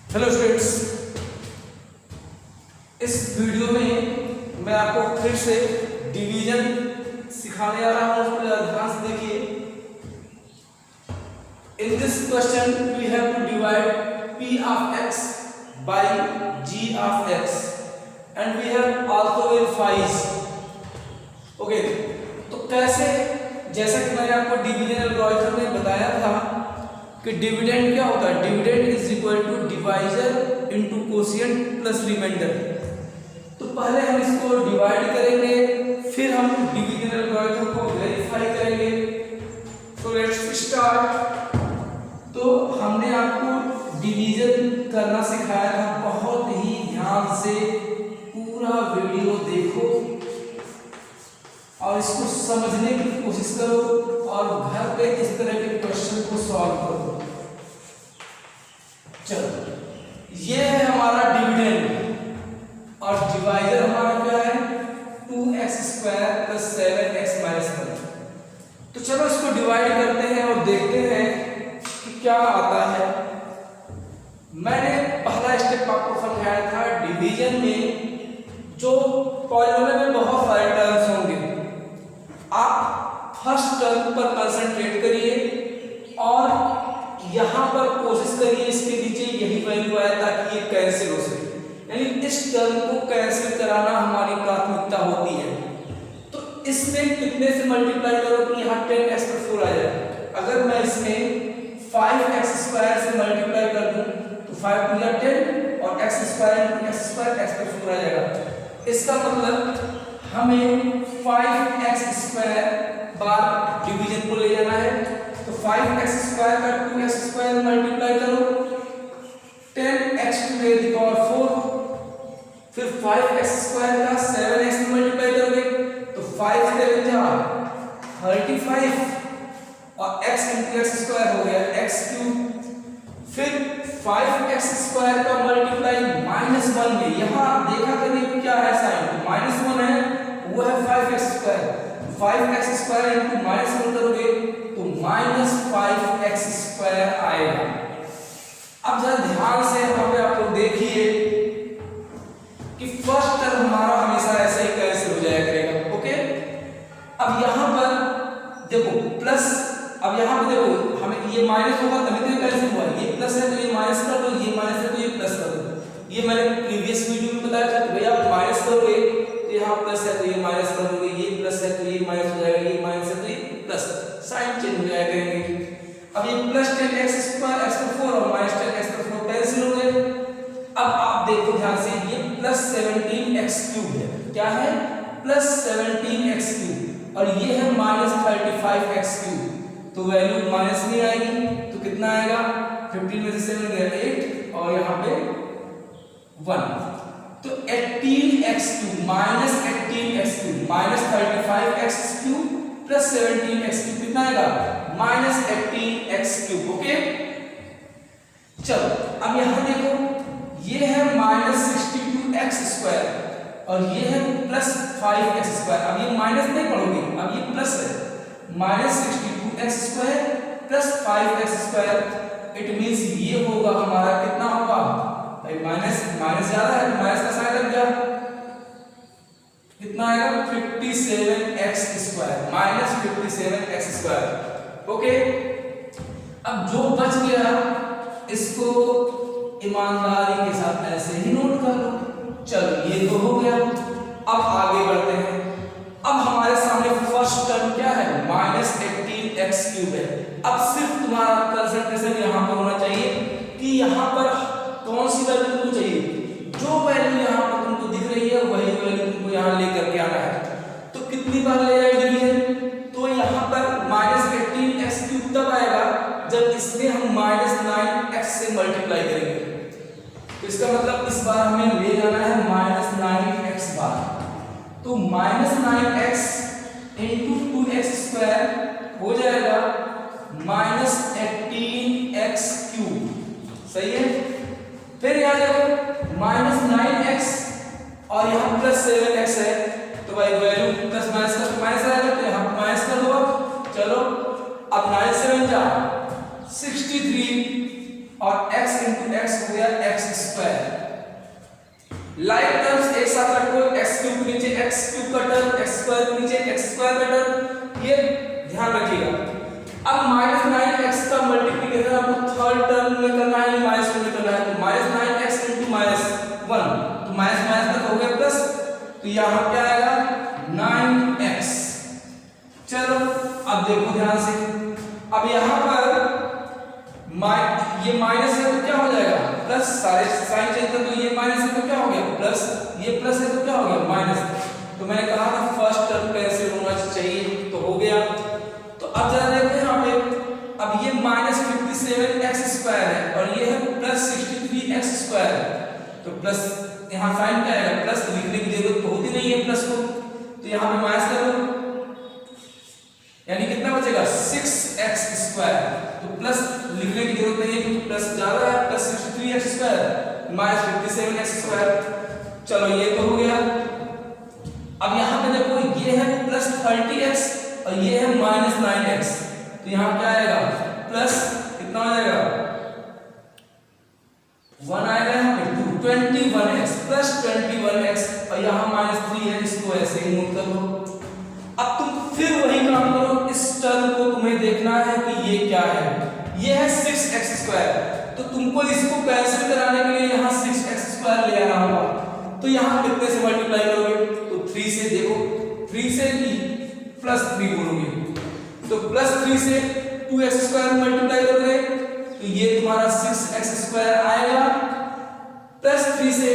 Hello students, इस video में मैं आपको फिर से डिवीजन सिखाने जा रहा हूं। उसको ध्यान से देखिए। In this question we have to divide p of x by g of x and we have also verifies। Okay, तो कैसे, जैसा कि मैंने आपको डिवीजन एल्गोरिथम में बताया था कि डिविडेंड क्या होता है। Dividend is equal to divisor into quotient plus remainder. तो पहले हम इसको डिवाइड करेंगे, फिर हम डिवीजन एल्गोरिथम को वेरीफाई करेंगे। So let's start. तो हमने आपको डिवीजन करना सिखाया था, बहुत ही ध्यान से पूरा वीडियो देखो और इसको समझने की कोशिश करो और घर पे इस तरह के क्वेश्चन को सॉल्व करो। चलो, ये है हमारा डिविडेंड और डिवाइजर हमारा क्या है 2x square plus 7x minus 1। तो चलो इसको डिवाइड करते हैं और देखते हैं कि क्या आता है। मैंने पहला स्टेप आपको समझाया था, डिवीजन में जो पॉलिनोमियल में बहुत सारे टर्म्स होंगे, आप फर्स्ट टर्म पर कंसंट्रेट करिए और यहां पर कोशिश करिए इसके नीचे यही वैल्यू आए ताकि ये कैंसिल हो सके। यानी इस टर्म को कैंसिल कराना हमारी प्राथमिकता होती है। तो इसमें कितने से मल्टीप्लाई करो कि यहाँ 10x पर 4 आ जाए। अगर मैं इसमें 5x स्क्वायर से मल्टीप्लाई कर दूं तो 5 × 10 और x square × x square x पर 4 आ जाएगा। इसका मतलब हमें 5x स्क्वायर बार डिवीजन को ले जाना है। तो 5x स्क्वायर का 2x स्क्वायर मल्टीप्लाई करो, 10x टू द पावर 4, फिर 5x स्क्वायर का 7x में मल्टीप्लाई करोगे तो 5 से 35 और x into x स्क्वायर हो गया x क्यूब। फिर 5x स्क्वायर का मल्टीप्लाई -1 में, यहाँ देखा करिए क्या है साइन, -1 है, वो है 5x square. 5x square into -1 करोगे तो -5x स्क्वायर आएगा। अब जरा ध्यान से यहाँ पे आप लोग देखिए कि फर्स्ट टर्म हमारा हमेशा ऐसा ही कैंसिल हो जाया करेगा। ओके, अब यहाँ पर देखो प्लस, अब यहाँ पे देखो हमें ये माइनस होगा तभी तो ये कैंसिल हुआ। ये प्लस है तो ये माइनस कर दो, ये माइनस है तो ये प्लस कर दो। ये मैंने प्रीवियस वीडियो में बताया था कि भैया आप माइनस करोगे तो यहाँ प्लस है तो ये माइनस कर दोगे, ये प्लस है तो ये माइनस हो जाएगा, ये माइनस है तो ये प्लस, साइन चेंज हो जाया करेंगे। अब ये प्लस 10x स्क्वायर x पर 4 और माइनस 10x पर 4 कैंसिल हो गए। अब आप देखो ध्यान से, ये प्लस 17x क्यूब है। क्या है? प्लस 17x क्यूब और ये है माइनस 35x क्यूब। तो वैल्यू माइनस नहीं आएगी तो कितना आएगा? 15 में से 7 गया 8 और यहाँ पे 1। तो 18x cube minus 18x cube minus 35x cube plus 17x cube कितना आएगा? Minus 18x cube. ओके, चलो अब यहाँ देखो, ये है माइनस 62x स्क्वायर और ये है प्लस 5x स्क्वायर। अब ये माइनस नहीं पढ़ोगे, अब ये प्लस है, minus 62x square plus 5x square. It means ये होगा हमारा कितना होगा भाई, माइनस माइनस ज्यादा है तो माइनस का साइन लग गया, कितना आएगा 57x square, minus 57x square. Okay, अब जो बच गया इसको ईमानदारी के साथ ऐसे ही नोट कर लो। चलो ये तो हो गया। अब आगे बढ़ते हैं। अब हमारे सामने फर्स्ट टर्म क्या है? माइनस 18x क्यूब है। अब सिर्फ तुम्हारा कंसंट्रेशन यहाँ पर होना चाहिए कि यहाँ पर कौन सी वैल्यू तुमको चाहिए, जो वैल्यू यहाँ पर तुमको दिख रही है वही वैल्यू तुमको यहाँ लेकर के आना है। तो कितनी बार ले आए डिवीजन? तो यहाँ पर माइनस 18x क्यूब तब आएगा जब इसमें हम माइनस 9x से मल्टीप्लाई करेंगे। तो इसका मतलब इस बार हमें ले जाना है माइनस 9x बार। तो minus 9x into 2x square हो जाएगा माइनस 18x क्यूब। सही है। फिर यहाँ देखो माइनस 9x और यहाँ प्लस 7x है, तो भाई वैल्यू प्लस माइनस का माइनस आएगा तो यहाँ माइनस कर दो। चलो अब 9 7 जा 63 और x इंटू एक्स हो गया x लाइक टर्म्स एक साथ रखो, x क्यूब के नीचे x क्यूब का टर्म, x स्क्वायर के नीचे x स्क्वायर का टर्म, ये ध्यान रखिएगा। अब -9x का मल्टीप्लिकेशन आपको थर्ड टर्म में करना है, -1 में करना है, तो -9x * -1, तो माइनस माइनस तक हो गया प्लस, तो यहाँ क्या आएगा 9x। चलो अब देखो ध्यान से, अब यहाँ पर ये माइनस है तो क्या हो जाएगा प्लस, सारे साइन चेंज कर, तो ये माइनस है तो क्या हो गया प्लस, ये प्लस है तो क्या हो गया माइनस। तो मैंने कहा था फर्स्ट टर्म कैंसिल होना चाहिए, तो हो गया। तो अब जरा देखते हैं यहाँ पे, अब ये -57x² है और ये है +63x² है, तो प्लस यहाँ साइन क्या आएगा प्लस, लिखने की जरूरत तो होती नहीं है प्लस को, तो यहाँ पे माइनस कर दो, यानी कितना बचेगा 6x², तो प्लस लिखने की जरूरत नहीं है क्योंकि प्लस ज्यादा है, +63x² -57x²। चलो ये तो हो गया। अब यहाँ पे देखो ये है +30x और ये है -9x, तो यहाँ क्या आएगा प्लस, कितना आ जाएगा 1 आएगा, यहाँ पे 21x +21x और यहाँ -3 है, इसको ऐसे ही मूव कर लो। अब तुम फिर वही काम करो, इस टर्म को तुम्हें देखना है कि ये क्या है, ये है 6x², तो तुमको इसको कैंसिल कराने के लिए यहाँ 6x² ले आना होगा, तो यहाँ कितने से मल्टीप्लाई करोगे, तो 3 से, देखो 3 से ही +3 बोलोगे, तो +3 से 2x² मल्टीप्लाई करोगे, तो ये तुम्हारा 6x² आएगा, +3 से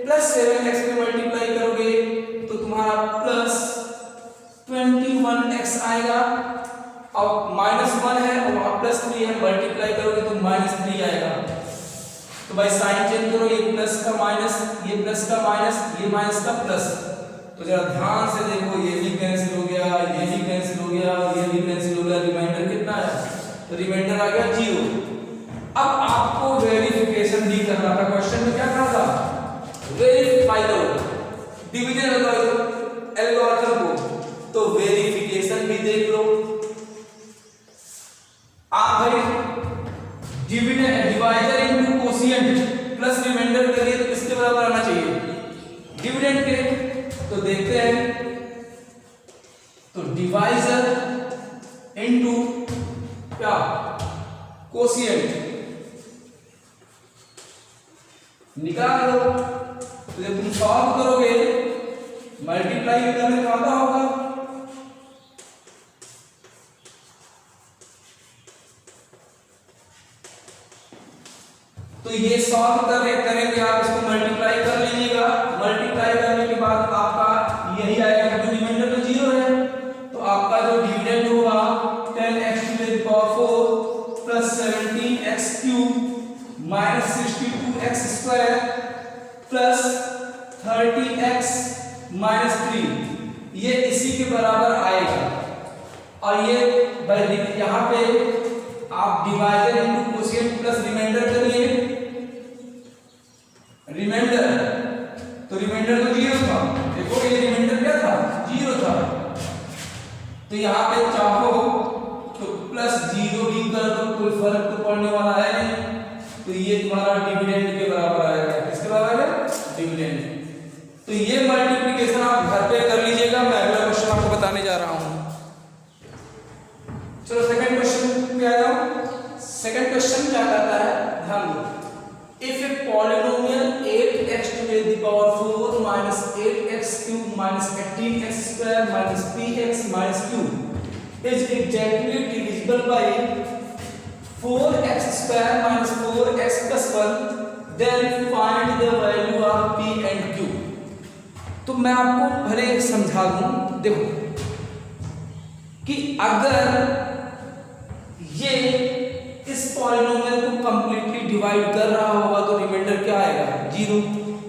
+7x पे मल्टीप्लाई करोगे तो तुम्हारा +21x आएगा, और -1 है और वहां +3 है, मल्टीप्लाई करोगे तो -3 आएगा। तो भाई साइन चेंज करो, ये प्लस का माइनस, ये प्लस का माइनस, ये माइनस का प्लस, तो जरा ध्यान से देखो, ये भी कैंसिल हो गया, ये भी कैंसिल हो गया, ये भी कैंसिल हो गया, रिमाइंडर कितना है, तो रिमाइंडर आ गया 0। अब आपको वेरिफिकेशन भी करना था, क्वेश्चन में क्या कहा था, वेरीफाई करो डिवीजन एल्गोरिथम को, तो वेरिफिकेशन भी देख लो आप भाई। Divisor into quotient plus remainder करिए तो किसके बराबर आना चाहिए, डिविडेंड के, तो देखते हैं, तो डिवाइजर इनटू क्या कोशिएंट निकाल लो, तो जब तुम सॉल्व करोगे मल्टीप्लाई करने का आता होगा, तो ये सॉल्व करेंगे आप, इसको मल्टीप्लाई कर लीजिएगा, मल्टीप्लाई करने के बाद आपका यही आएगा, क्योंकि रिमाइंडर तो 0 है, तो आपका जो डिविडेंड होगा 10x⁴ plus 17x³ minus 62x² plus 30x minus 3, ये इसी के बराबर आएगा। और ये यहाँ पे आप divisor into quotient plus remainder करिए, रिमाइंडर, तो रिमाइंडर तो 0 था, देखो ये रिमाइंडर क्या था 0 था, तो यहाँ पे चाहो तो +0 भी कर दो, कोई फर्क तो पड़ने वाला है नहीं, तो ये तुम्हारा डिविडेंड के बराबर आएगा, किसके बराबर है डिविडेंड। तो ये मल्टीप्लिकेशन आप घर पे कर लीजिएगा, मैं अगला क्वेश्चन आपको बताने जा रहा हूं। चलो सेकंड क्वेश्चन पे आ जाओ। सेकंड क्वेश्चन क्या कहता है, ध्यान दो, if a polynomial 8x⁴ minus 8x³ minus 18x² minus px minus q is exactly divisible by 4x² minus 4x plus 1, then find the value of p and q। तो मैं आपको भले समझा दूं, देखो कि अगर ये इस पॉलिनोमियल को कंप्लीटली डिवाइड कर रहा होगा तो रिमाइंडर क्या आएगा 0।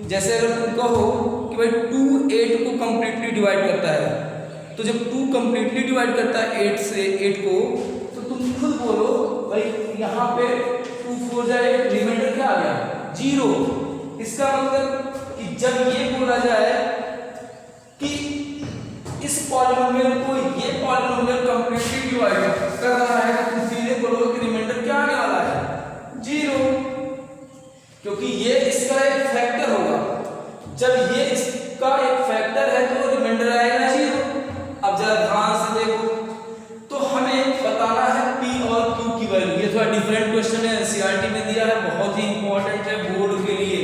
जैसे अगर तुम कहो कि भाई 2 8 को कंप्लीटली डिवाइड करता है, तो जब 2 कंप्लीटली डिवाइड करता है 8 से 8 को, तो तुम खुद बोलो भाई यहाँ पे 2 4 जाए, रिमाइंडर क्या आ गया 0। इसका मतलब कि जब ये बोला जाए कि इस पॉलिनोमियल को ये पॉलिनोमियल कंप्लीटली डिवाइड कर रहा है, तो तुम सीधे बोलोगे कि रिमाइंडर क्या आने वाला है 0, क्योंकि ये इसका एक फैक्टर होगा। जब ये इसका एक फैक्टर है तो रिमाइंडर आएगा 0। अब जरा ध्यान से देखो, तो हमें बताना है P और Q की वैल्यू। ये थोड़ा डिफरेंट क्वेश्चन है, एनसीईआरटी में दिया है, बहुत ही इंपॉर्टेंट है बोर्ड के लिए।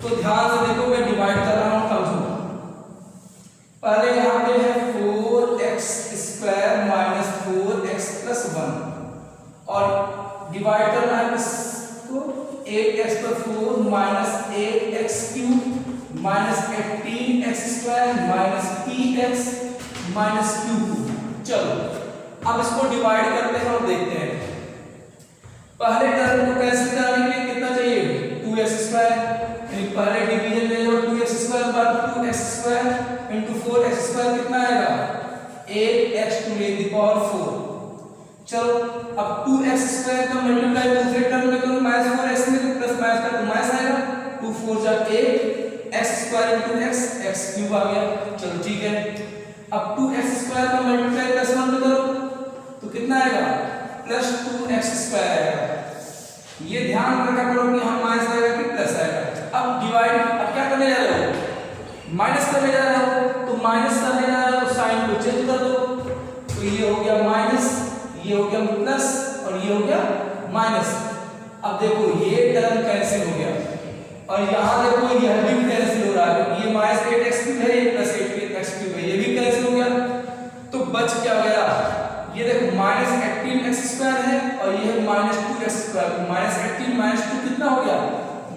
तो ध्यान से देखो, मैं डिवाइड कर रहा हूं समझो। पहले यहाँ पे है 4x square minus 4x plus 1 और डिवाइड करना है इसको 8x plus 4 minus 8x cube minus 18x square minus px minus q। चलो अब इसको डिवाइड करते हैं और देखते हैं। पहले टर्म को कैंसिल कराने के लिए कितना चाहिए 2x स्क्वायर, यानी पहले डिवीजन ले लो 2x square bar 2x square into 4x square कितना आएगा 8x टू द पावर 4। चलो अब 2x स्क्वायर का मल्टीप्लाई दूसरे टर्म में करो माइनस 4x में तो प्लस माइनस का तो माइनस आएगा 2 4 जा 8 x square into x cube आ गया। चलो ठीक है, अब 2x स्क्वायर का मल्टीप्लाई प्लस 1 में करो तो कितना आएगा प्लस 2x स्क्वायर आएगा। ये ध्यान रखा करो कि हम माइनस आएगा कि प्लस आएगा। अब डिवाइड, अब क्या करने जा रहे हो माइनस करने जा रहे हो, तो माइनस करने जा रहे हो साइन को चेंज कर दो, तो ये हो गया माइनस, ये हो गया प्लस और ये हो गया माइनस। अब देखो ये टर्म कैंसिल हो गया और यहाँ देखो यह भी कैंसिल हो रहा है, ये माइनस 8x क्यूब है, ये प्लस 8x क्यूब है, ये भी कैंसिल हो गया। तो बच क्या गया, ये देखो माइनस 18x स्क्वायर है और ये है minus 2x square, minus 18 minus 2 कितना हो गया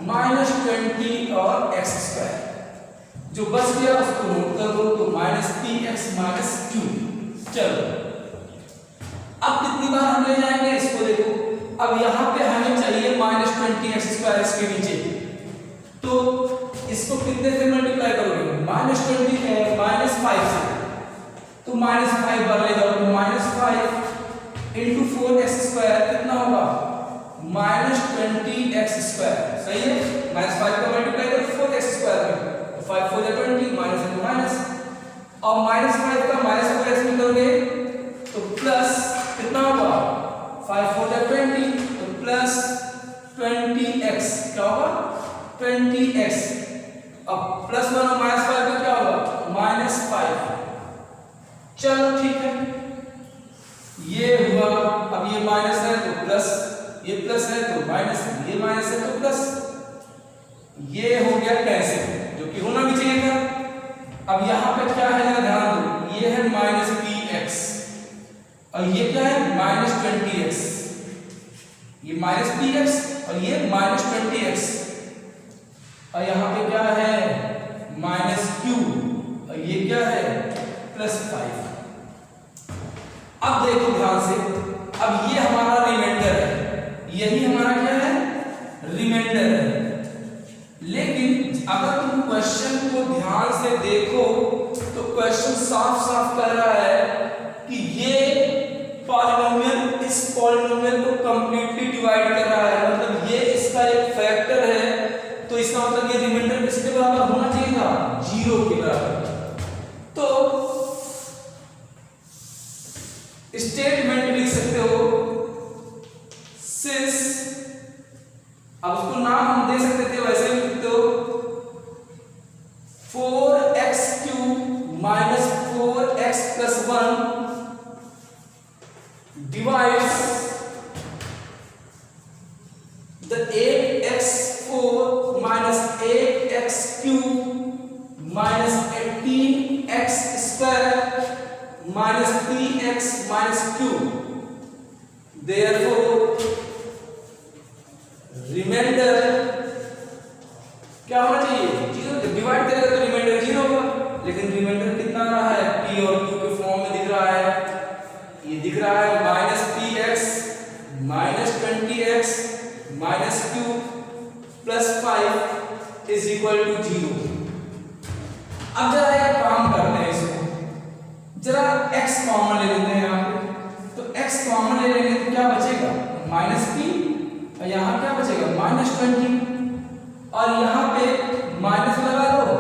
माइनस 20 और x स्क्वायर। जो बच गया उसको नोट कर दो, तो माइनस px माइनस q। चलो अब कितनी बार हम ले जाएंगे इसको देखो, अब यहाँ पे हमें चाहिए माइनस 20x स्क्वायर इसके नीचे, तो इसको कितने से मल्टीप्लाई करोगे माइनस 20 है माइनस 5 से, तो माइनस 5 बार ले जाओ तो माइनस 5 इंटू 4x स्क्वायर कितना होगा माइनस 20x स्क्वायर। सही है, माइनस 5 का मल्टीप्लाई करो 4x स्क्वायर में, तो 5 4 जा 20 माइनस इंटू माइनस, और माइनस 5 का माइनस 4x में करोगे तो प्लस कितना होगा 5 4 जा 20, तो प्लस 20x क्या होगा 20x। अब प्लस 1 और माइनस 5 का क्या होगा माइनस 5। चलो ठीक है, ये हुआ। अब ये माइनस है तो प्लस, ये प्लस है तो माइनस, ये माइनस है तो प्लस, ये हो गया कैंसिल जो कि होना भी चाहिए था। अब यहाँ पे क्या है ध्यान दो, ये है माइनस px और ये क्या है माइनस 20x, ये माइनस px और ये माइनस 20x, और यहाँ पे क्या है माइनस q और ये क्या है प्लस 5। अब देखो ध्यान से, अब ये हमारा रिमाइंडर है, यही हमारा क्या है रिमाइंडर है। लेकिन अगर तुम क्वेश्चन को ध्यान से देखो तो क्वेश्चन साफ साफ कर रहा है कि ये पॉलिनोमियल इस पॉलिनोमियल को कंप्लीटली डिवाइड कर रहा है, मतलब ये इसका एक फैक्टर है, तो इसका मतलब ये रिमाइंडर किसके बराबर होना चाहिए था 0 के बराबर। तो स्टेटमेंट लिख सकते हो सिंस, अब उसको नाम हम दे सकते थे वैसे भी लिखते हो 4x cube minus 4x plus 1 divides the 8x4 minus 8x cube minus 18x square minus 3x minus q। Therefore remainder क्या होना चाहिए 0। जब डिवाइड करेगा तो रिमाइंडर 0 होगा, लेकिन रिमाइंडर कितना आ रहा है p और q के फॉर्म में दिख रहा है, ये दिख रहा है minus px minus 20x minus q plus 5 is equal to 0। अब जरा एक काम करते हैं, इसको जरा x कॉमन ले लेते हैं यहाँ पे, तो x कॉमन ले लेंगे तो क्या बचेगा माइनस p और यहाँ क्या बचेगा माइनस 20, और यहाँ पे माइनस लगा दो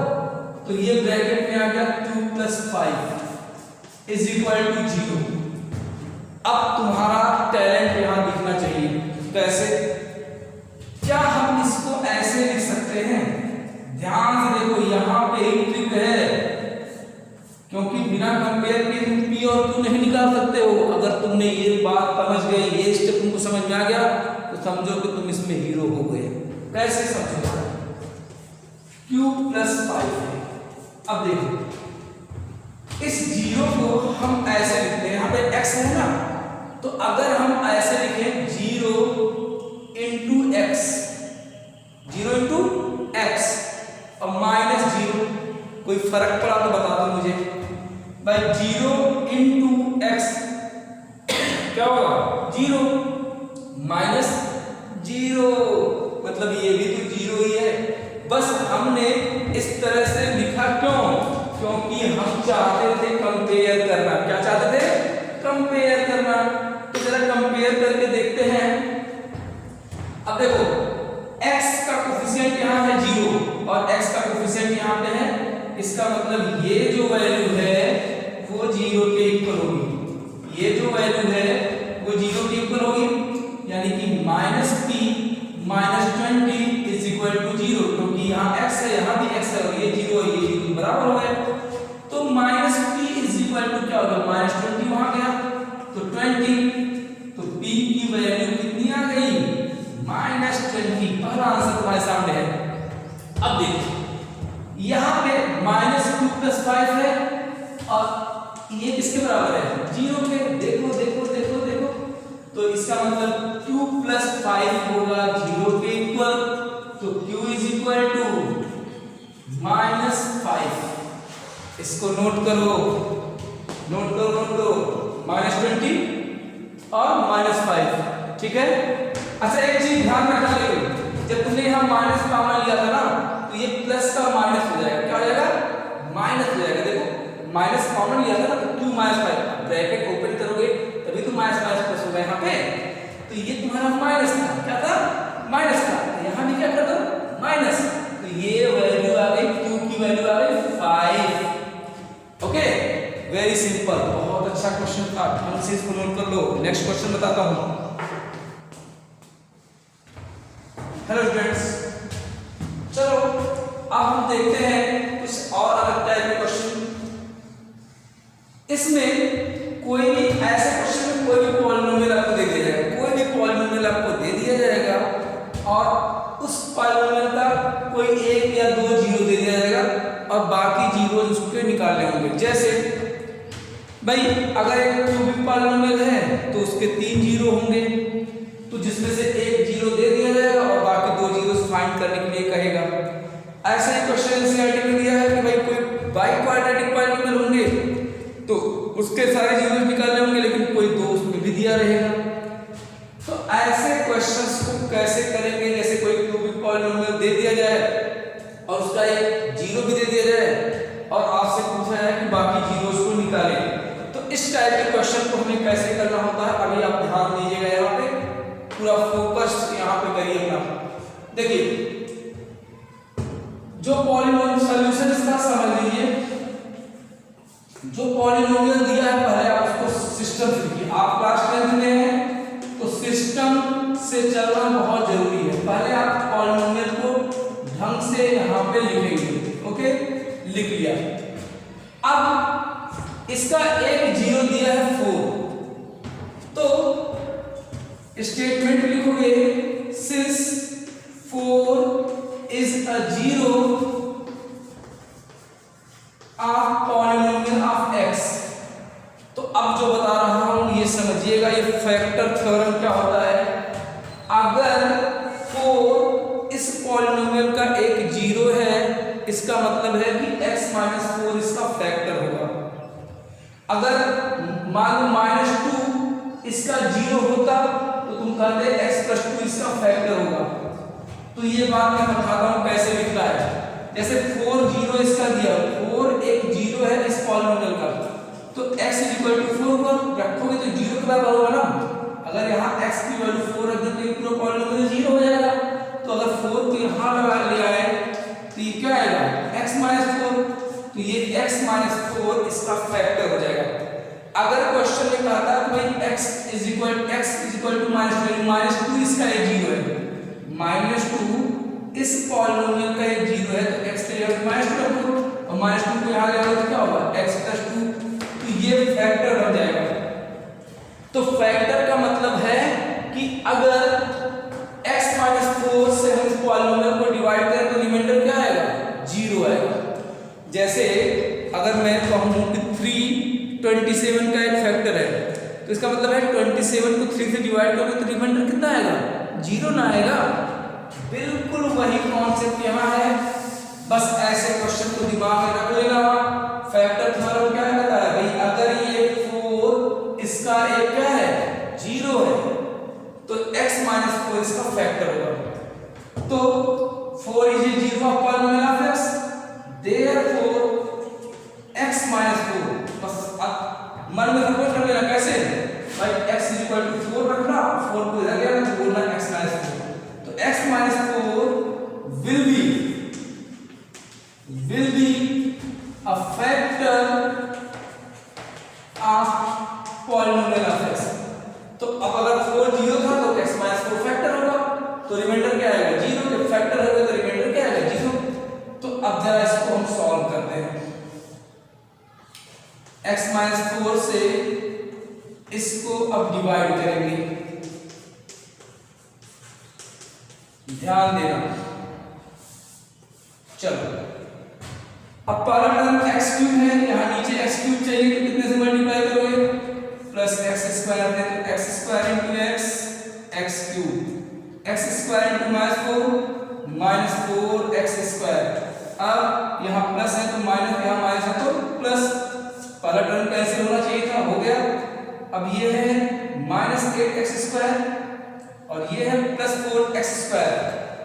तो ये ब्रैकेट में आ गया 2 प्लस 5 इज इक्वल टू 0। अब तुम्हारा टैलेंट यहाँ दिखना चाहिए, कैसे, क्या हम इसको ऐसे लिख सकते हैं, ध्यान से समझ में आ गया तो समझो कि तुम इसमें हीरो हो गए। कैसे समझो? q प्लस 5 है। अब देखो इस जीरो को हम ऐसे लिखते हैं, यहाँ पे x है ना, तो अगर हम ऐसे लिखें 0 इंटू एक्स, 0 इंटू एक्स और माइनस 0, कोई फर्क पड़ा तो बता दो मुझे भाई। 0 इंटू एक्स क्या होगा? 0 माइनस 0, मतलब ये भी तो 0 ही है। बस हमने इस तरह से लिखा क्यों? क्योंकि हम चाहते थे कंपेयर करना। क्या चाहते थे? कंपेयर करना। तो जरा कंपेयर करके देखते हैं। अब देखो x का कोफिशिएंट यहाँ है 0 और x का कोफिशिएंट यहाँ पे है, इसका मतलब ये जो वैल्यू है वो 0 के इक्वल होगी। ये जो वैल्यू है वो 0 के इक्वल होगी, यानी कि -p -20 इज इक्वल टू 0, क्योंकि यहाँ x है, यहाँ भी x है और ये 0 है, ये 0 बराबर हो गए। तो -p इज इक्वल टू क्या होगा? -20 वहां गया तो 20, तो p की वैल्यू कितनी आ गई? -20। पहला आंसर तुम्हारे सामने है। अब देखो यहाँ पे -2 + 5 है और ये किसके बराबर है? 0 के। देखो देखो देखो देखो, तो इसका मतलब q + 5 होगा 0 के इक्वल, तो q इज इक्वल टू -5। इसको नोट करो, नोट करो, नोट करो, -20 और -5, ठीक है। अच्छा एक चीज ध्यान रखना, जब तुमने यहाँ माइनस कॉमन लिया था ना, तो ये प्लस का माइनस हो जाएगा। क्या हो जाएगा? माइनस हो जाएगा। देखो माइनस कॉमन लिया था ना, तो 2 - 5 ब्रैकेट ओपन करोगे तभी तो माइनस प्लस होगा यहाँ पे। तो ये तुम्हारा माइनस था। क्या था? माइनस था। तो यहाँ भी क्या कर दो? माइनस। तो ये वैल्यू आ गई, q की वैल्यू आ गई 5। ओके, वेरी सिंपल, बहुत अच्छा क्वेश्चन था। ढंग से इसको नोट कर लो। नेक्स्ट क्वेश्चन बताता हूँ। हेलो स्टूडेंट्स, चलो अब हम देखते हैं कुछ और अलग टाइप के क्वेश्चन। इसमें कोई भी ऐसे क्वेश्चन में कोई भी पॉलिनोमियल आपको दे दिया जाएगा, कोई भी पॉलिनोमियल आपको दे दिया जाएगा और उस पॉलिनोमियल का कोई एक या दो जीरो दे दिया जाएगा और बाकी जीरो उसके निकालने होंगे। जैसे भाई अगर एक क्यूबिक पॉलिनोमियल है तो उसके 3 जीरो होंगे, तो जिसमें से एक जीरो दे दिया जाएगा और बाकी 2 जीरो फाइंड करने के लिए कहेगा। ऐसा ही क्वेश्चन एनसीईआरटी में दिया है कि भाई कोई बाइक्वाड्रेटिक पॉलिनोमियल होंगे तो उसके सारे जीरो निकालने होंगे, लेकिन कोई 2 उसमें भी दिया रहेगा। तो ऐसे क्वेश्चंस को कैसे करेंगे? जैसे कोई क्यूबिक पॉलिनोमियल दे दिया जाए और उसका एक जीरो भी दे दिया जाए और आपसे पूछा जाए कि बाकी जीरोस को निकालें, तो इस टाइप के क्वेश्चन को हमें कैसे करना होता है, अभी आप ध्यान दीजिएगा। यहाँ पे पूरा फोकस यहाँ पे करिए अपना। देखिए जो पॉलिनोमियल सॉल्यूशन इसका समझ लीजिए। जो पॉलिनोमियल दिया है पहले आप उसको सिस्टम से लिखिए। आप क्लास 10th में हैं तो सिस्टम से चलना बहुत जरूरी है। पहले आप पॉलिनोमियल को ढंग से यहाँ पे लिखेंगे। ओके, लिख लिया। अब इसका एक जीरो दिया है 4, तो स्टेटमेंट लिखोगे since 4 is a zero of polynomial of x। तो अब जो बता रहा हूं ये समझिएगा, ये फैक्टर थ्योरम क्या होता है। अगर 4 इस पॉलिनोमियल का एक जीरो है, इसका मतलब है कि x - 4 इसका फैक्टर होगा। अगर मान लो -2 इसका जीरो होता तो तुम कहते x + 2 इसका फैक्टर होगा। तो ये बात मैं बताता हूं कैसे लिखना है। जैसे 4 जीरो इसका दिया, 4 एक जीरो है इस पॉलिनोमियल का, तो x = 4 को रखोगे तो जीरो के बराबर होगा ना। अगर यहाँ x की वैल्यू 4 रख दें तो ये पूरा पॉलिनोमियल जीरो हो जाएगा। तो अगर 4 को यहाँ लगा लिया है तो ये क्या आएगा? x - 4, तो ये x - 4 इसका फैक्टर हो जाएगा। अगर क्वेश्चन में कहा था कि भाई x = -2 इसका एक जीरो है, -2 इस पॉलिनोमियल का एक जीरो है, तो x के जगह -2 रखो और -2 को यहाँ ले आओ तो क्या होगा? x + 2, तो ये फैक्टर बन जाएगा। तो फैक्टर का मतलब है कि अगर x माइनस 4 से हम इस पॉलिनोमियल को डिवाइड करें तो रिमाइंडर क्या आएगा? 0 आएगा। जैसे अगर मैं कहूँ कि 327 का एक फैक्टर है तो इसका मतलब है 27 को 3 से डिवाइड करोगे तो रिमाइंडर कितना आएगा? 0 ना आएगा। बिल्कुल वही कॉन्सेप्ट यहाँ है, बस ऐसे क्वेश्चन को दिमाग में रख लेना। फैक्टर थ्योरम क्या कहता है भाई? अगर ये 4 इसका एक क्या है? 0 है तो x माइनस 4 इसका फैक्टर होगा। तो 4 is a 0 of polynomial of x, therefore x minus 4, बस मन में सपोज कर लेना। कैसे भाई? x इज इक्वल टू 4 रखना, 4 को इधर ले आना तो बोलना x माइनस 4। तो x minus 4 will be a factor of polynomial of x। तो अब अगर 4 0 था तो x माइनस 4 फैक्टर होगा, तो रिमाइंडर क्या आएगा? 0। जब फैक्टर होगा तो रिमाइंडर क्या आएगा? 0। तो अब जरा इसको हम सॉल्व करते हैं। x माइनस 4 से इसको अब डिवाइड करेंगे, ध्यान देना। चलो अब पहला टर्म x क्यूब है, यहाँ नीचे x क्यूब चाहिए तो कितने से मल्टीप्लाई करोगे? प्लस x स्क्वायर है तो x square into x cube, x square into minus 4 x square. अब यहाँ प्लस है तो माइनस, यहाँ माइनस है तो प्लस। पहला टर्म कैंसिल होना चाहिए था, हो गया। अब ये है माइनस 8x स्क्वायर और ये है प्लस 4x स्क्वायर,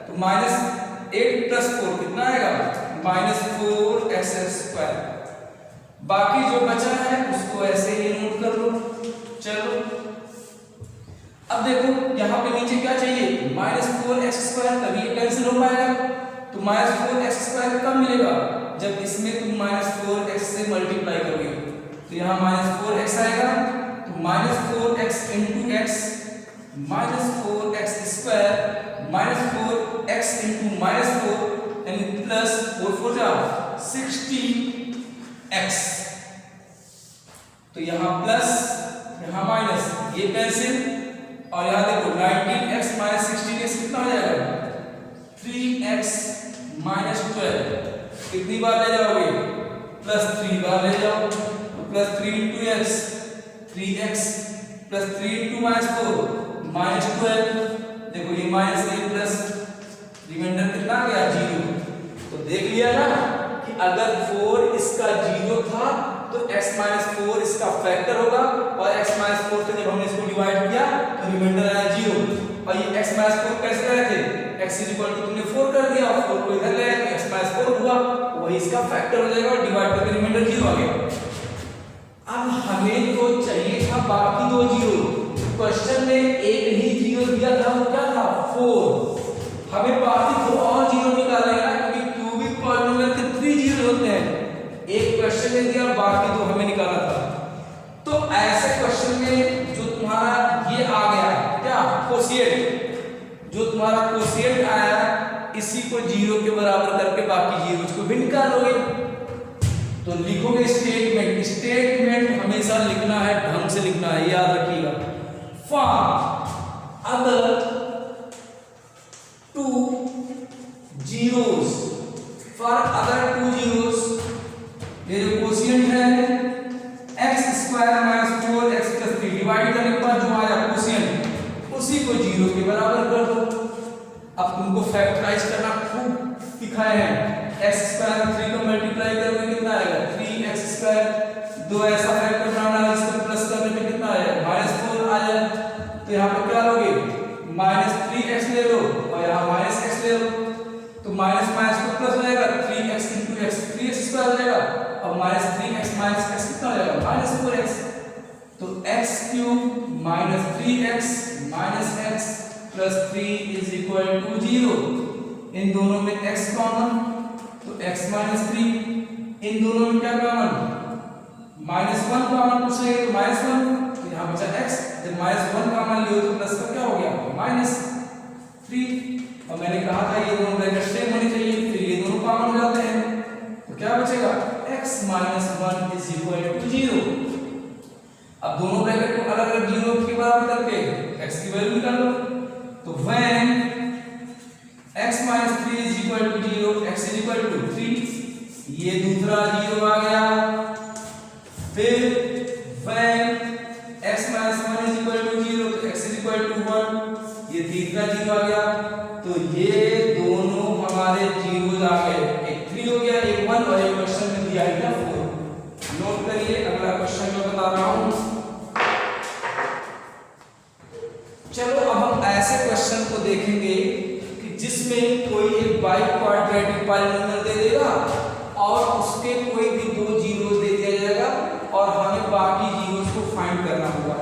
तो माइनस 8 प्लस 4 कितना आएगा? Minus 4x square. बाकी जो बचा है उसको ऐसे ही नोट कर लो। चलो अब देखो यहाँ पे नीचे क्या चाहिए? माइनस 4x स्क्वायर, तभी ये कैंसिल हो पाएगा। तो माइनस 4x स्क्वायर कब मिलेगा? जब इसमें तुम माइनस 4x से मल्टीप्लाई करोगे तो यहाँ माइनस 4x आएगा, तो minus 4x into x, minus 4x square minus 4x into minus 4 यानी प्लस 4 4 जा 60x। तो यहाँ प्लस यहाँ माइनस, ये कैंसिल, और यहाँ देखो 19x माइनस 16x कितना हो जाएगा? 3x minus 12। कितनी बार ले जाओगे? प्लस 3 बार ले जाओ, तो plus 3 into x 3x plus 3 into minus 4 minus 12। देखो ये माइनस ये प्लस, रिमाइंडर कितना आ गया? 0। तो देख लिया ना कि अगर 4 इसका 0 था तो x माइनस 4 इसका फैक्टर होगा, और x माइनस 4 से जब हमने इसको डिवाइड किया तो रिमाइंडर आया 0। और ये x माइनस 4 कैसे आए थे? x इज इक्वल टू तुमने 4 कर दिया और 4 को इधर ले आए तो x माइनस 4 हुआ, वही इसका फैक्टर हो जाएगा और डिवाइड करके रिमाइंडर 0 आ गया। अब हमें तो चाहिए था बाकी दो 0। क्वेश्चन में एक ही 0 दिया था, वो क्या था? 4। हमें बाकी दो और 0 निकालने हैं ना, क्योंकि क्यूबिक पॉलिनोमियल के 3 0 होते हैं। एक क्वेश्चन में दिया, बाकी दो हमें निकालना था। तो ऐसे क्वेश्चन में जो तुम्हारा ये आ गया क्या? कोशिएंट, जो तुम्हारा कोशिएंट आया इसी को 0 के बराबर करके बाकी 0 को भी निकालोगे। तो लिखोगे स्टेटमेंट। स्टेटमेंट हमेशा लिखना है, ढंग से लिखना है, याद रखिएगा। For other 2 zeros, for other 2 zeros, ये जो कोशिएंट है x square minus 4x plus 3 divide करने के बाद जो आया कोशिएंट उसी को 0 के बराबर कर दो। अब तुमको फैक्टराइज करना खूब सिखाए हैं। x स्क्वायर 3 को मल्टीप्लाई करोगे कितना आएगा? 3x square. दो ऐसा फैक्टर बनाना है इसको प्लस करने पे कितना आएगा? माइनस 4 आ जाए। तो यहाँ पे क्या लोगे? माइनस 3x ले लो और यहाँ माइनस x ले लो, तो माइनस माइनस को प्लस हो जाएगा, 3x into x 3x square हो जाएगा, और माइनस 3x माइनस x कितना हो जाएगा? Minus 4x। तो x cube minus 3x minus x plus 3 is equal to 0। इन दोनों में x कॉमन, तो x माइनस 3। इन दोनों में क्या कॉमन? माइनस 1 कॉमन पूछ रहे तो माइनस 1, तो यहाँ बचा x। जब माइनस 1 कॉमन लियो तो प्लस का क्या हो गया? माइनस 3। और मैंने कहा था ये दोनों ब्रैकेट सेम होनी चाहिए, फिर ये दोनों कॉमन हो जाते हैं, तो क्या बचेगा? x minus 1 is equal to 0। अब दोनों ब्रैकेट को अलग अलग 0 के बराबर करके x की वैल्यू निकाल लो। तो when x minus 3 is equal to 0, x is equal to 3, ये दूसरा 0 आ गया। फिर when x minus 1 is equal to 0, तो x is equal to 1, ये तीसरा 0 आ गया। तो ये दोनों हमारे 0 आ गए, एक 3 हो गया, एक 1, और एक क्वेश्चन में दिया है 4। नोट करिए, अगला क्वेश्चन मैं बता रहा हूं। चलो अब हम ऐसे क्वेश्चन को देखेंगे कि जिसमें कोई एक बाई क्वाड्रेटिक पॉलीनोमियल दे देगा और उसके कोई भी 2 जीरो दे दिया जाएगा और हमें बाकी जीरोस को फाइंड करना होगा।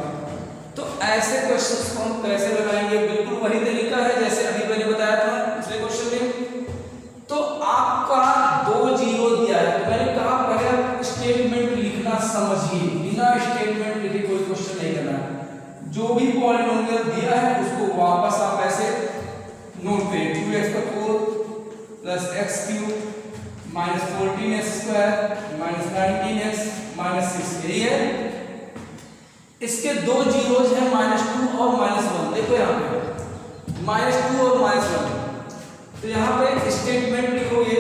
तो ऐसे क्वेश्चंस को हम कैसे लगाएंगे, बिल्कुल वही तरीका है जैसे अभी मैंने बताया था पिछले क्वेश्चन में। तो आपका 2 जीरो दिया है, तो मैंने कहा पहले स्टेटमेंट लिखना समझिए, बिना स्टेटमेंट लिखे कोई क्वेश्चन नहीं करना है। जो भी पॉलीनोमियल दिया है उसको वापस आप ऐसे नोट करिए, 2x4 plus x cube minus 14x square minus 19x minus 6, यही है। इसके 2 जीरोज हैं -2 और -1। देखो यहाँ पे -2 और -1, तो यहाँ पे स्टेटमेंट लिखोगे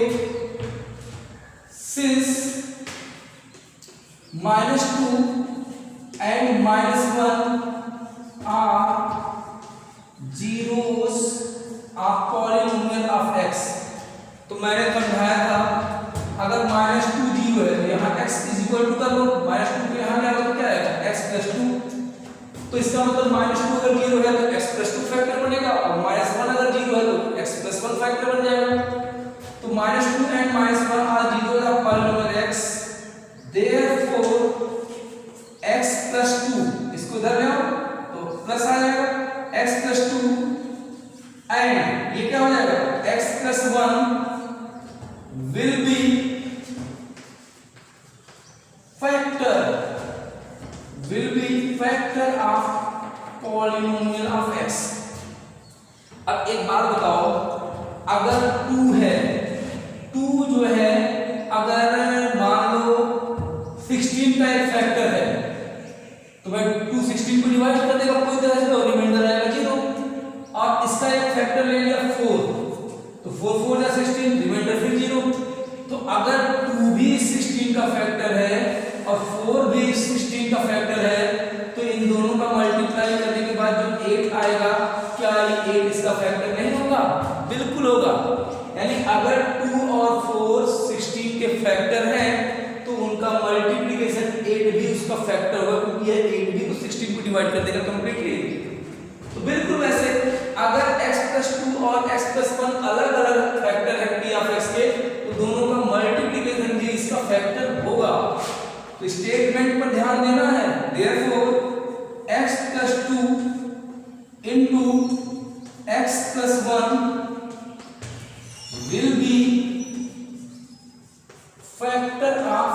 since -2 and -1 are zeros of polynomial of x। तो मैंने समझाया था अगर -2 जीरो है तो यहाँ x इज इक्वल टू कर लो, -2 को यहाँ ले आओ तो क्या आएगा x प्लस 2। तो इसका मतलब -2 अगर जीरो है तो x प्लस 2 फैक्टर बनेगा और -1 अगर जीरो है तो x प्लस 1 फैक्टर बन जाएगा। तो -2 and -1 are zeros of polynomial x, therefore x plus 2, इसको इधर ले आओ प्लस आ जाएगा x प्लस 2 एंड ये क्या हो जाएगा x plus 1 will be factor of polynomial of x। अब एक बात बताओ, अगर 2 है, 2 जो है अगर मान लो 16 का एक फैक्टर है तो भाई 2 16 को डिवाइड कर देगा कोई तरह से, और रिमाइंडर आएगा 0। और इसका एक फैक्टर ले लिया 4, तो 4 4 जा 16, रिमाइंडर फिर 0। तो अगर 2 भी 16 का फैक्टर है और 4 भी 16 का फैक्टर है तो इन दोनों का मल्टीप्लाई करने के बाद जो 8 आएगा, क्या ये 8 इसका फैक्टर नहीं होगा? बिल्कुल होगा। यानी अगर 2 और 4 16 के फैक्टर हैं तो उनका मल्टीप्लिकेशन 8 भी उसका फैक्टर होगा, क्योंकि ये 8 भी तो 16 को डिवाइड कर देगा कंप्लीटली। तो बिल्कुल वैसे अगर x प्लस 2 और x प्लस 1 अलग अलग फैक्टर है p ऑफ x के, तो दोनों का मल्टीप्लिकेशन भी इसका फैक्टर होगा। तो स्टेटमेंट पर ध्यान देना है, therefore x plus 2 into x plus 1 will be factor of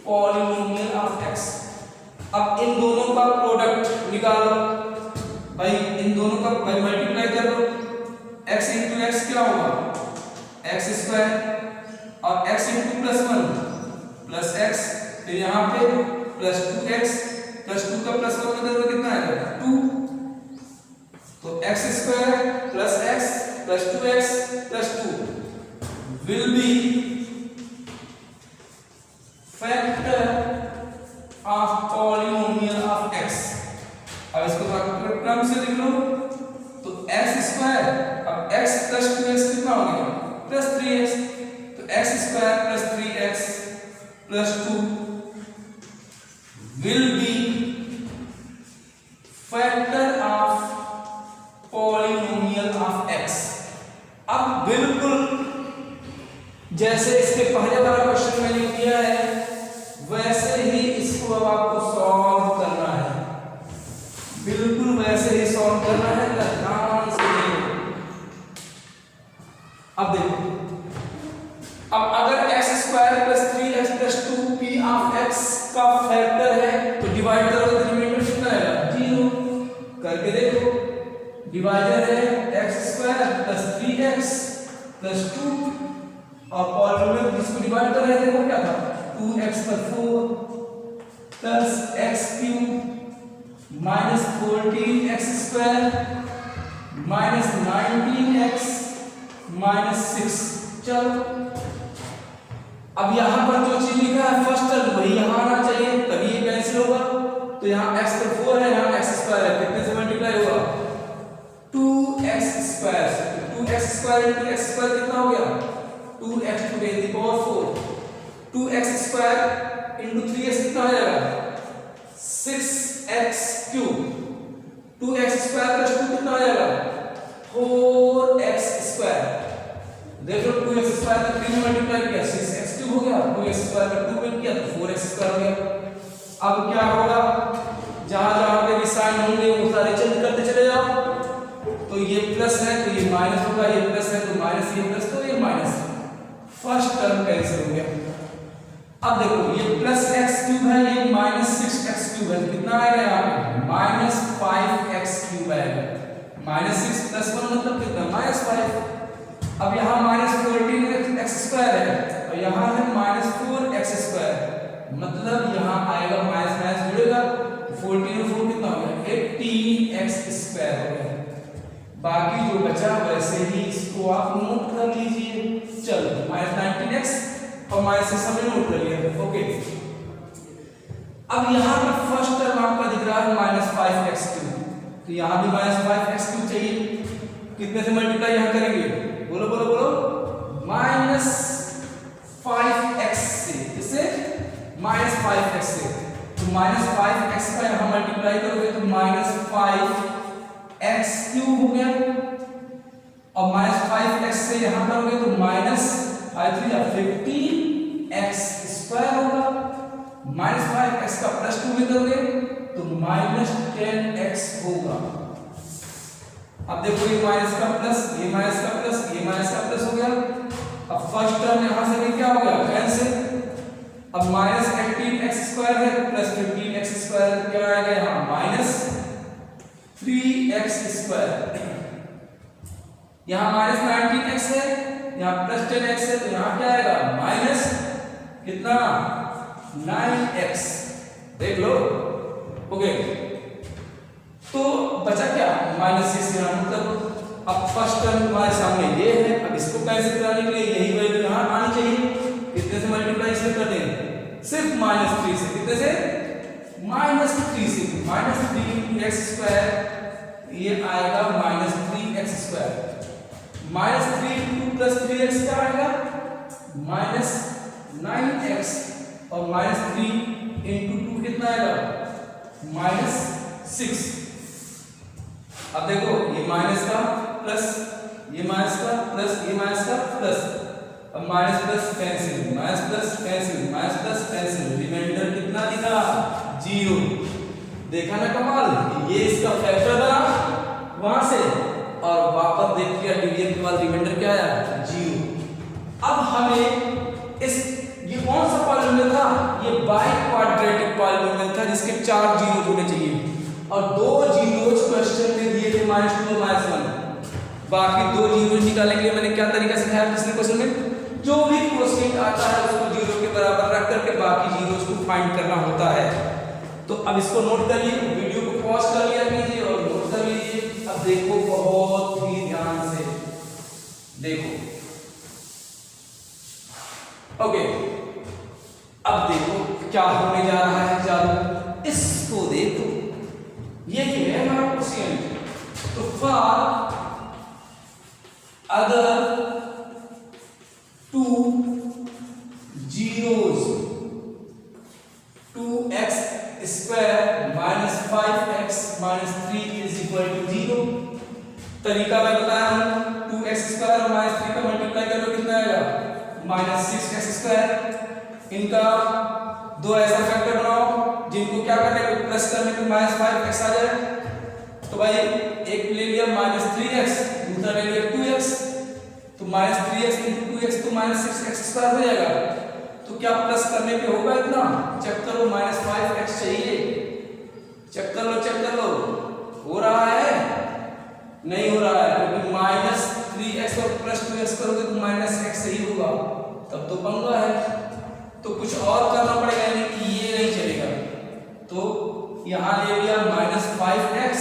polynomial of x। अब इन दोनों का प्रोडक्ट निकालो भाई, इन दोनों का भाई मल्टीप्लाई कर लो। x इंटू एक्स क्या होगा x स्क्वायर और x into plus 1 plus x, फिर यहाँ पे प्लस 2x, प्लस 2 का प्लस 1 मतलब कितना आएगा 2। तो x square plus x plus 2x plus 2 will be factor of polynomial of x। अब इसको क्रम से लिख लो, तो x स्क्वायर, अब x प्लस 2x कितना हो गया प्लस 3x, तो x square plus 3x plus 2 will be factor of polynomial of x। अब बिल्कुल जैसे इसके पहले वाला क्वेश्चन मैंने किया है वैसे ही इसको अब आपको सॉल्व करना है, बिल्कुल वैसे ही सॉल्व करना है, ध्यान से। अब देखो, अब अगर x square plus 3x plus 2 p of x का फैक्टर है तो डिवाइड करो तो रिमाइंडर कितना आएगा 0। करके देखो, डिवाइडर है x square plus 3x plus 2 और पॉलीनोमियल जिसको डिवाइड कर रहे थे वो क्या था 2x plus 4 plus x cube minus 14x² minus 19x minus 6। चलो अब यहाँ पर जो चीज लिखा है फर्स्ट टर्म वही यहाँ आना चाहिए, तभी ये कैंसिल होगा। तो यहाँ x तो 4 है, यहाँ x² है, कितने से मल्टीप्लाई होगा 2x²। 2x² into x² कितना हो गया 2x to the power 4। 2x² into 3x कितना हो जाएगा 6x³ 2x² plus 2 कितना हो जाएगा 4x²। देख लो 2x² का 3 में मल्टीप्लाई किया 6x³ हो गया, 2x² का 2 में किया तो 4x² हो गया। अब क्या होगा जहां जहां पे भी साइन होंगे वो सारे चेंज करते चले जाओ। तो ये प्लस है तो ये माइनस होगा, ये प्लस है तो माइनस, ये प्लस तो ये माइनस। फर्स्ट टर्म कैंसिल हो गया। अब देखो ये प्लस x³ है, ये माइनस 6x³ है, कितना आएगा यहाँ पे माइनस 5x³ आएगा। माइनस 6 प्लस 1 मतलब कितना माइनस 5। अब यहाँ माइनस 14x² है और यहाँ है माइनस 4x², मतलब यहाँ आएगा माइनस माइनस जुड़ेगा, 14 और 4 कितना हो गया 18x² हो गया। बाकी जो बचा वैसे ही इसको आप नोट कर लीजिए। चलो माइनस 19x और माइनस 6 हमने नोट कर लिया। ओके अब यहाँ पर फर्स्ट टर्म आपका दिख रहा है माइनस 5x³, तो यहाँ भी माइनस 5x³ चाहिए। कितने से मल्टीप्लाई यहाँ करेंगे बोलो बोलो बोलो माइनस 5x से, किससे माइनस 5x से। तो माइनस 5x का यहाँ मल्टीप्लाई करोगे तो माइनस 5x³ हो गया और माइनस 5x से यहाँ करोगे तो माइनस 15x² होगा। माइनस 5x का प्लस 2 में करोगे तो माइनस 10x होगा। अब देखो ये माइनस का प्लस, ये माइनस का प्लस, ये माइनस का प्लस हो गया। अब फर्स्ट टर्म यहां से भी क्या हो गया कैंसिल। अब माइनस 18x² है प्लस 15x² क्या आएगा यहाँ माइनस 3x²। यहाँ माइनस 19x है, यहाँ प्लस 10x है, तो यहाँ क्या आएगा माइनस कितना 9x। देख लो ओके तो बचा क्या माइनस 6 यहाँ, मतलब अब फर्स्ट टर्म तुम्हारे सामने ये है। अब इसको कैंसिल कराने के लिए यही वैल्यू यहाँ आनी चाहिए। कितने से मल्टीप्लाई इसमें कर दें सिर्फ माइनस 3 से, कितने से माइनस 3 से। माइनस 3x², ये आएगा minus 3x²। Minus 3 plus 3x क्या आएगा माइनस 9x और माइनस 3 इंटू 2 कितना आएगा माइनस 6। अब देखो ये माइनस का प्लस, ये माइनस का प्लस, ये माइनस का प्लस। अब minus plus cancel, minus plus cancel, minus plus cancel, remainder कितना दिखा 0। देखा ना कमाल, ये इसका फैक्टर बना वहां से और वापस देख लिया डिवीजन के बाद रिमाइंडर क्या आया 0। अब हमें इस ये कौन सा पॉलिनोमियल था, ये बाई क्वाड्रेटिक पॉलिनोमियल था जिसके 4 जीरो होने चाहिए और 2 जीरोज क्वेश्चन में दिए थे -2 और -1। बाकी 2 जीरो निकालने के लिए मैंने क्या तरीका सिखाया पिछले क्वेश्चन में, जो भी क्वेश्चन आता है उसको जीरो के बराबर रख करके बाकी जीरोज को फाइंड करना होता है। तो अब इसको नोट कर लीजिए, वीडियो को पॉज कर लिया कीजिए और नोट कर लीजिए। अब देखो बहुत ही ध्यान से देखो ओके। अब देखो क्या होने जा रहा है, चालू इसको देखो, ये है हमारा क्वेश्चन। तो फॉर अगर 2 zeros 2x² minus 5x minus 3 is equal to 0। तरीका मैं बताया हूं, 2x² और -3 का मल्टीप्लाई करो कितना आएगा -6x²। इनका दो ऐसा फैक्टर बनाओ जिनको क्या करने पे प्लस करने पे -5x आ जाए। तो भाई एक ले लिया -3x, दूसरा ले लिया 2x, तो -3x into 2x तो -6x² हो जाएगा। तो क्या प्लस करने पे होगा इतना, चेक करो -5x चाहिए, चेक कर लो, चेक कर लो, हो रहा है नहीं हो रहा है, क्योंकि -3x और +2x करोगे तो -x ही होगा, तब तो पंगा है। तो कुछ और करना पड़ेगा, यानी कि ये नहीं चलेगा। तो यहाँ ले लिया -5x,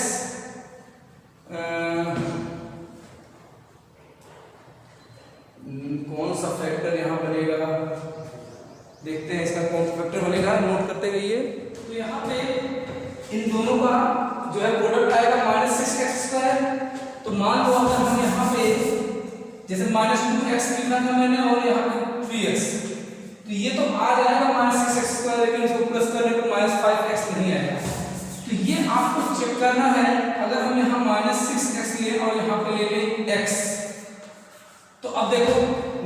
कौन सा फैक्टर यहाँ बनेगा, देखते हैं इसका कौन सा फैक्टर बनेगा, नोट करते रहिए। तो यहाँ पे इन दोनों का जो है प्रोडक्ट आएगा -6x²। तो मान लो अगर हम यहाँ पे जैसे -2x लिखा था मैंने और यहाँ पे 3x, तो ये तो आ जाएगा -6x², लेकिन इसको प्लस करने पर -5x नहीं आएगा। तो ये आपको चेक करना है। अगर हम यहाँ -6x ले और यहाँ पे ले लें x, तो अब देखो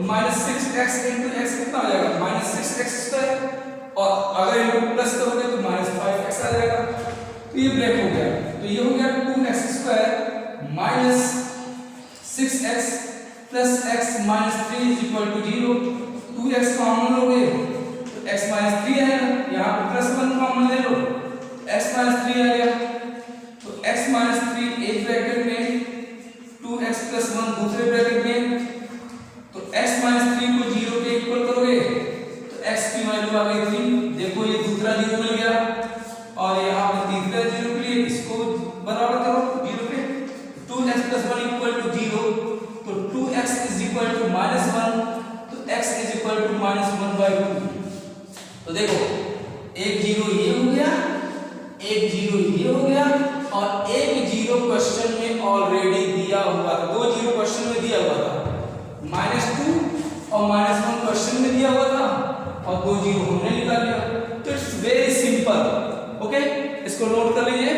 -6x × x कितना आ जाएगा, -6x², और अगर इनको प्लस करोगे तो -5x आ जाएगा। तो ये ब्रेक हो गया। तो ये हो गया 2x² -6x + x - 3 = 0। 2x common लोगे तो x - 3 आएगा, यहाँ पे +1 कॉमन ले लो, x - 3 आ गया। तो x - 3 एक ब्रैकेट में, 2x + 1 दूसरे ब्रैकेट में। तो x - 3 को 0 के इक्वल करोगे तो x की वैल्यू आ गई 3। देखो ये दूसरा 0 मिल गया, और यहाँ पे तीसरा 0 के लिए इसको बराबर करो 0 पे। 2x + 1 = 0, तो 2x = -1, तो x = -1/2। तो देखो एक 0 ये हो गया, एक 0 ये हो गया, और एक 0 क्वेश्चन में ऑलरेडी दिया हुआ था, 2 0 क्वेश्चन में दिया हुआ था, -2 और -1 क्वेश्चन में दिया हुआ था, और 2 0 हमने निकाल लिया। तो इट्स वेरी सिंपल। ओके, इसको नोट कर लीजिए।